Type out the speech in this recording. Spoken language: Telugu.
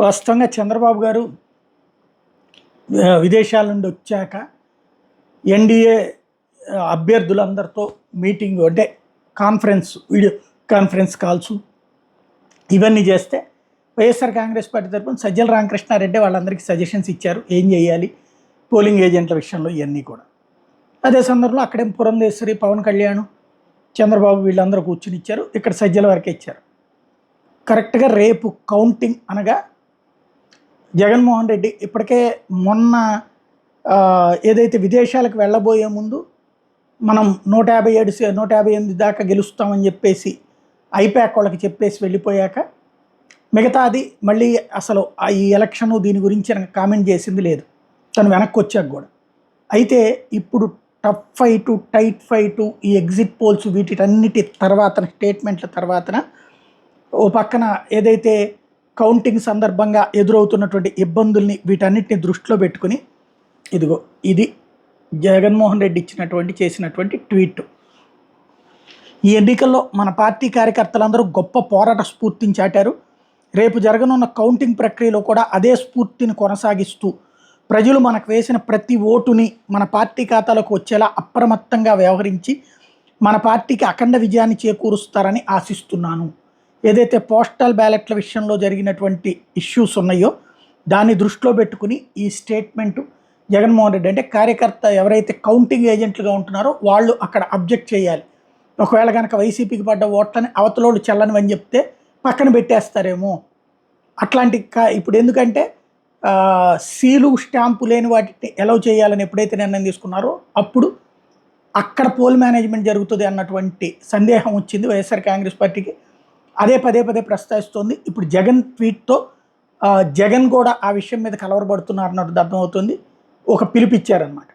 వాస్తవంగా చంద్రబాబు గారు విదేశాల నుండి వచ్చాక ఎన్డీఏ అభ్యర్థులందరితో మీటింగ్ అంటే కాన్ఫరెన్స్, వీడియో కాన్ఫరెన్స్ కాల్స్ ఇవన్నీ చేస్తే వైఎస్ఆర్ కాంగ్రెస్ పార్టీ తరఫున సజ్జల రామకృష్ణారెడ్డి వాళ్ళందరికీ సజెషన్స్ ఇచ్చారు, ఏం చేయాలి పోలింగ్ ఏజెంట్ల విషయంలో ఇవన్నీ కూడా. అదే సందర్భంలో అక్కడేం పురంధేశ్వరి, పవన్ కళ్యాణ్, చంద్రబాబు వీళ్ళందరూ కూర్చుని ఇచ్చారు, ఇక్కడ సజ్జల వరకే ఇచ్చారు. కరెక్ట్గా రేపు కౌంటింగ్ అనగా జగన్మోహన్ రెడ్డి ఇప్పటికే మొన్న ఏదైతే విదేశాలకు వెళ్ళబోయే ముందు మనం 158 దాకా గెలుస్తామని చెప్పేసి ఐపాక్ వాళ్ళకి చెప్పేసి వెళ్ళిపోయాక మిగతాది మళ్ళీ అసలు ఈ ఎలక్షను దీని గురించి కామెంట్ చేసింది లేదు, తను వెనక్కి వచ్చాక కూడా. అయితే ఇప్పుడు టఫ్ ఫైటు, టైట్ ఫైటు, ఈ ఎగ్జిట్ పోల్స్ వీటిటన్నిటి తర్వాత స్టేట్మెంట్ల తర్వాతన ఓ పక్కన ఏదైతే కౌంటింగ్ సందర్భంగా ఎదురవుతున్నటువంటి ఇబ్బందుల్ని వీటన్నిటిని దృష్టిలో పెట్టుకుని ఇదిగో ఇది జగన్మోహన్ రెడ్డి చేసినటువంటి ట్వీట్. ఈ ఎన్నికల్లో మన పార్టీ కార్యకర్తలందరూ గొప్ప పోరాట స్ఫూర్తిని చాటారు. రేపు జరగనున్న కౌంటింగ్ ప్రక్రియలో కూడా అదే స్ఫూర్తిని కొనసాగిస్తూ ప్రజలు మనకు వేసిన ప్రతి ఓటుని మన పార్టీ ఖాతాలోకి వచ్చేలా అప్రమత్తంగా వ్యవహరించి మన పార్టీకి అఖండ విజయాన్ని చేకూరుస్తారని ఆశిస్తున్నాను. ఏదైతే పోస్టల్ బ్యాలెట్ల విషయంలో జరిగినటువంటి ఇష్యూస్ ఉన్నాయో దాన్ని దృష్టిలో పెట్టుకుని ఈ స్టేట్మెంటు జగన్మోహన్ రెడ్డి, అంటే కార్యకర్త ఎవరైతే కౌంటింగ్ ఏజెంట్లుగా ఉంటున్నారో వాళ్ళు అక్కడ అబ్జెక్ట్ చేయాలి. ఒకవేళ కనుక వైసీపీకి పడ్డ ఓట్లని అవతలోళ్ళు చెల్లనివని చెప్తే పక్కన పెట్టేస్తారేమో అట్లాంటి ఇప్పుడు ఎందుకంటే సీలు స్టాంపు లేని వాటిని ఎలవ్ చేయాలని ఎప్పుడైతే నిర్ణయం తీసుకున్నారో అప్పుడు అక్కడ పోల్ మేనేజ్మెంట్ జరుగుతుంది అన్నటువంటి సందేహం వచ్చింది వైఎస్ఆర్ కాంగ్రెస్ పార్టీకి. అదే పదే ప్రస్తావిస్తోంది. ఇప్పుడు జగన్ ట్వీట్తో జగన్ కూడా ఆ విషయం మీద కలవరపడుతున్నారు అన్నట్టు అర్థమవుతుంది. ఒక పిలుపిచ్చారనమాట.